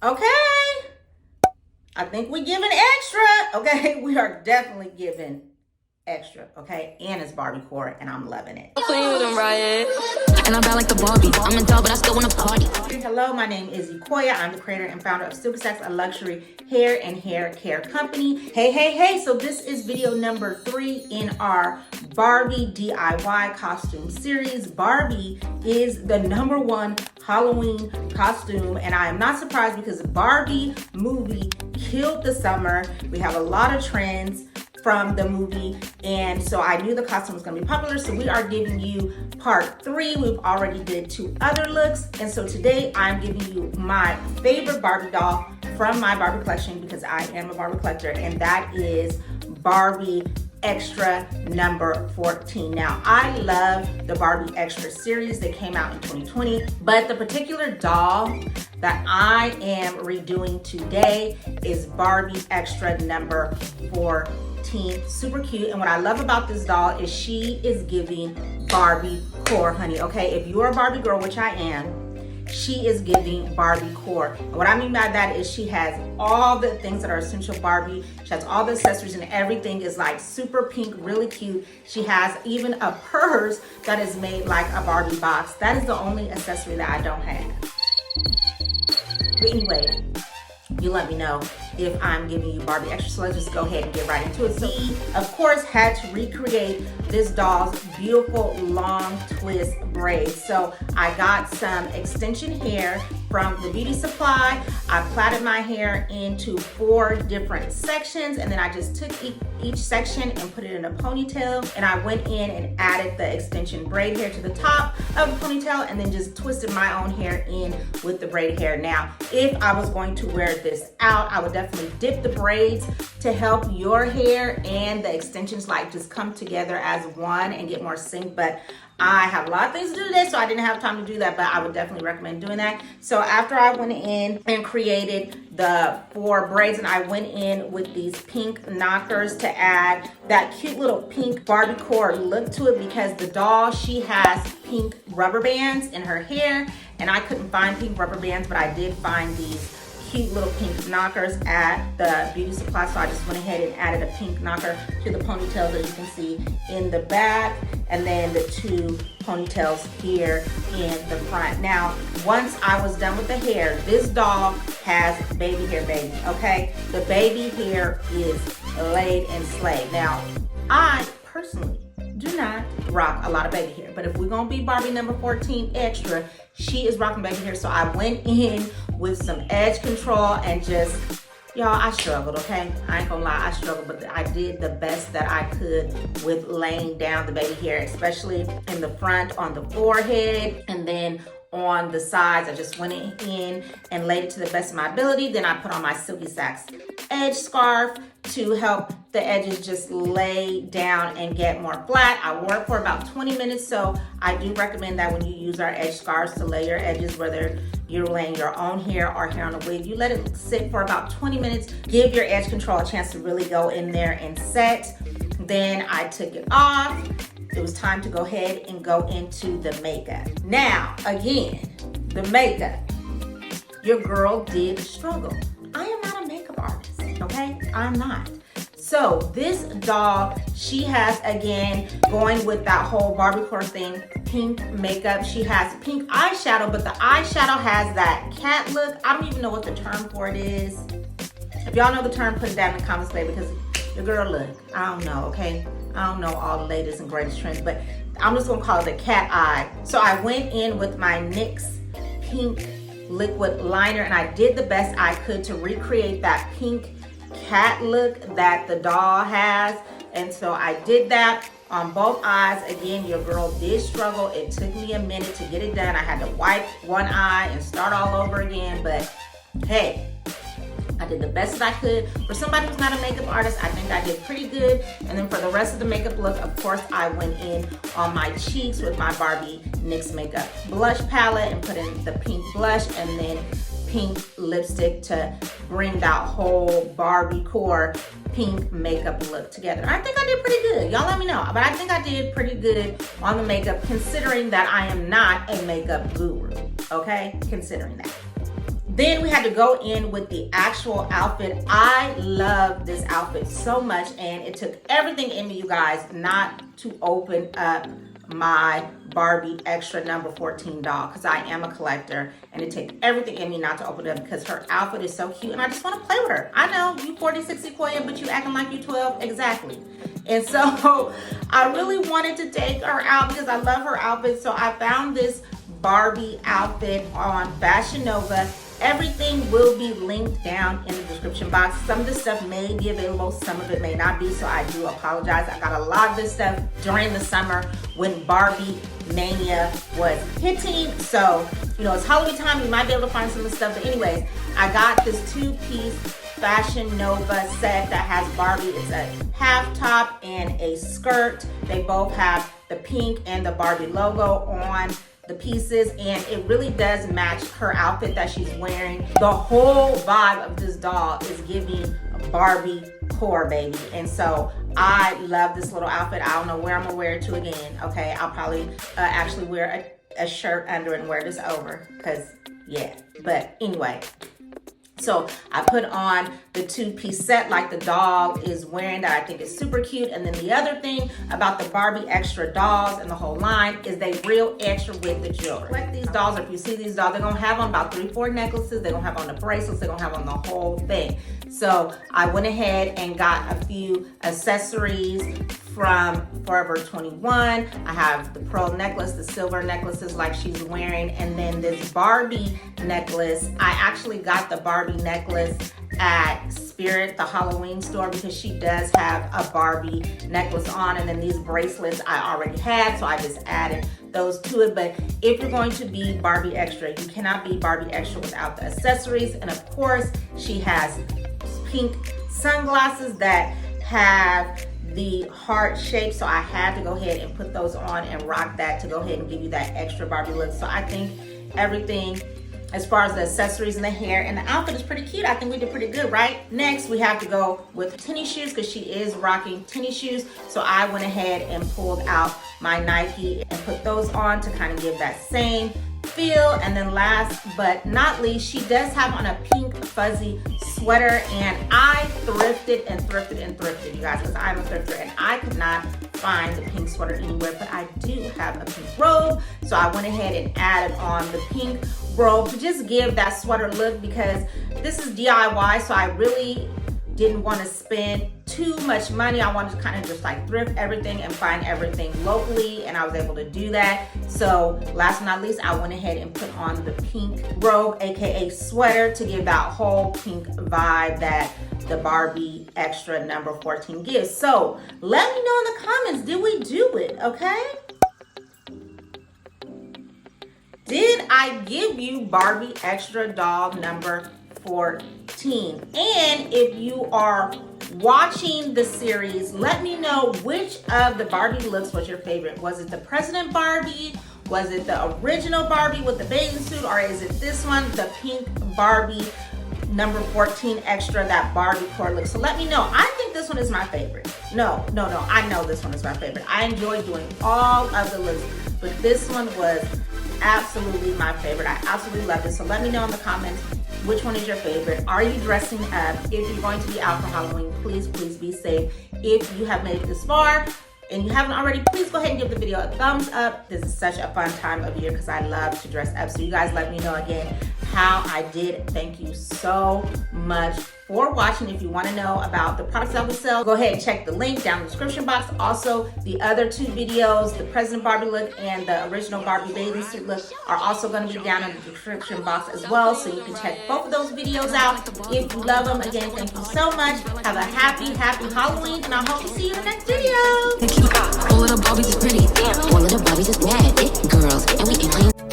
Okay. I think we're giving extra. Okay, we are definitely giving extra. Okay, and it's Barbiecore, and I'm loving it. And I'm bad like the Barbie. I'm a doll, but I still wanna party. Hello, my name is ieExtra. I'm the creator and founder of Silky, a luxury hair and hair care company. Hey. So this is video number 3 in our Barbie DIY costume series. Barbie is the #1 Halloween costume, and I am not surprised because Barbie movie killed the summer. We have a lot of trends from the movie, and so I knew the costume was going to be popular, so we are giving you part 3. We've already did 2 other looks, and so today I'm giving you my favorite Barbie doll from my Barbie collection, because I am a Barbie collector, and that is Barbie Extra number 14. Now, I love the Barbie Extra series that came out in 2020, but the particular doll that I am redoing today is Barbie Extra number 14. Super cute, and what I love about this doll is she is giving Barbiecore, honey. Okay, if you're a Barbie girl, which I am, she is giving Barbiecore. And what I mean by that is she has all the things that are essential Barbie. She has all the accessories, and everything is like super pink, really cute. She has even a purse that is made like a Barbie box. That is the only accessory that I don't have. But anyway, you let me know if I'm giving you Barbie Extra. So let's just go ahead and get right into it. So we, of course, had to recreate this doll's beautiful long twist braids. So I got some extension hair from the beauty supply. I plaited my hair into 4 different sections, and then I just took each section and put it in a ponytail, and I went in and added the extension braid hair to the top of the ponytail, and then just twisted my own hair in with the braid hair. Now, if I was going to wear this out, I would definitely dip the braids to help your hair and the extensions like just come together as one and get more sync, but I have a lot of things to do today, so I didn't have time to do that, but I would definitely recommend doing that. So after I went in and created the 4 braids, and I went in with these pink knockers to add that cute little pink Barbiecore look to it, because the doll, she has pink rubber bands in her hair, and I couldn't find pink rubber bands, but I did find these cute little pink knockers at the beauty supply. So I just went ahead and added a pink knocker to the ponytails that you can see in the back, and then the 2 ponytails here in the front. Now, once I was done with the hair, this doll has baby hair, baby, okay? The baby hair is laid and slayed. Now, I personally do not rock a lot of baby hair, but if we're gonna be Barbie number 14 extra, she is rocking baby hair. So I went in with some edge control and just, y'all, I struggled, okay? I ain't gonna lie, I struggled, but I did the best that I could with laying down the baby hair, especially in the front, on the forehead, and then on the sides. I just went in and laid it to the best of my ability. Then I put on my Silky Sax edge scarf to help the edges just lay down and get more flat. I wore it for about 20 minutes, so I do recommend that when you use our edge scarves to lay your edges, whether you're laying your own hair or hair on a wig, you let it sit for about 20 minutes. Give your edge control a chance to really go in there and set. Then I took it off. It was time to go ahead and go into the makeup. Now, again, the makeup. Your girl did struggle. I am not a makeup artist, okay? I'm not. So this doll, she has, again, going with that whole Barbiecore thing, pink makeup. She has pink eyeshadow, but the eyeshadow has that cat look. I don't even know what the term for it is. If y'all know the term, put it down in the comments below, because your girl look, I don't know, okay? I don't know all the latest and greatest trends, but I'm just gonna call it the cat eye. So I went in with my NYX pink liquid liner, and I did the best I could to recreate that pink cat look that the doll has. And so I did that on both eyes. Again, your girl did struggle. It took me a minute to get it done. I had to wipe one eye and start all over again, but hey, I did the best that I could. For somebody who's not a makeup artist, I think I did pretty good. And then for the rest of the makeup look, of course, I went in on my cheeks with my Barbie NYX makeup blush palette and put in the pink blush, and then pink lipstick to bring that whole Barbiecore pink makeup look together. I think I did pretty good. Y'all let me know. But I think I did pretty good on the makeup, considering that I am not a makeup guru, okay? Considering that. Then we had to go in with the actual outfit. I love this outfit so much, and it took everything in me, you guys, not to open up my Barbie Extra number 14 doll, because I am a collector, and it took everything in me not to open it up because her outfit is so cute and I just want to play with her. I know you 40, 60 Koya, but you acting like you 12. Exactly. And so I really wanted to take her out because I love her outfit. So I found this Barbie outfit on Fashion Nova. Everything will be linked down in the description box. Some of the stuff may be available, some of it may not be, so I do apologize. I got a lot of this stuff during the summer when Barbie Mania was hitting. So, you know, it's Halloween time, you might be able to find some of the stuff. But anyways, I got this two-piece Fashion Nova set that has Barbie. It's a half top and a skirt. They both have the pink and the Barbie logo on the pieces, and it really does match her outfit that she's wearing. The whole vibe of this doll is giving Barbiecore, baby. And so I love this little outfit. I don't know where I'm gonna wear it to again. Okay, I'll probably actually wear a shirt under and wear this over, because yeah. But anyway, so I put on the two-piece set like the doll is wearing that I think is super cute. And then the other thing about the Barbie Extra dolls and the whole line is they real extra with the jewelry. Like these dolls, or if you see these dolls, they're gonna have on about 3-4 necklaces. They're gonna have on the bracelets. They're gonna have on the whole thing. So I went ahead and got a few accessories from Forever 21. I have the pearl necklace, the silver necklaces like she's wearing, and then this Barbie necklace. I actually got the Barbie necklace at Spirit, the Halloween store, because she does have a Barbie necklace on, and then these bracelets I already had, so I just added those to it. But if you're going to be Barbie Extra, you cannot be Barbie Extra without the accessories. And of course, she has pink sunglasses that have the heart shape, so I had to go ahead and put those on and rock that to go ahead and give you that extra Barbie look. So I think everything as far as the accessories and the hair and the outfit is pretty cute. I think we did pretty good, right? Next, we have to go with tennis shoes because she is rocking tennis shoes. So I went ahead and pulled out my Nike and put those on to kind of give that same feel. And then last but not least, she does have on a pink fuzzy sweater, and I thrifted and thrifted and thrifted, you guys, because I'm a thrifter, and I could not find the pink sweater anywhere, but I do have a pink robe. So I went ahead and added on the pink robe to just give that sweater look, because this is DIY, so I really didn't want to spend too much money. I wanted to kind of just like thrift everything and find everything locally, and I was able to do that. So last but not least, I went ahead and put on the pink robe, aka sweater, to give that whole pink vibe that the Barbie Extra number 14 gives. So let me know in the comments, did we do it? Okay, did I give you Barbie Extra doll number 14? And if you are watching the series, let me know which of the Barbie looks was your favorite. Was it the President Barbie? Was it the original Barbie with the bathing suit? Or is it this one, the pink Barbie number 14 Extra, that Barbiecore look? So let me know. I think this one is my favorite. No, I know this one is my favorite. I enjoy doing all of the looks, but this one was absolutely my favorite. I absolutely loved it. So let me know in the comments, which one is your favorite? Are you dressing up? If you're going to be out for Halloween, please be safe. If you have made it this far and you haven't already, please go ahead and give the video a thumbs up. This is such a fun time of year because I love to dress up. So you guys let me know again how I did. Thank you so much for watching. If you want to know about the products that we sell, go ahead and check the link down in the description box. Also, the other two videos, the President Barbie look and the original Barbie bathing suit look, are also going to be down in the description box as well, so you can check both of those videos out. If you love them, again, thank you so much. Have a happy Halloween, and I hope to see you in the next video. All of the Barbies is pretty. All of the Barbies is bad. It girls, and we can clean.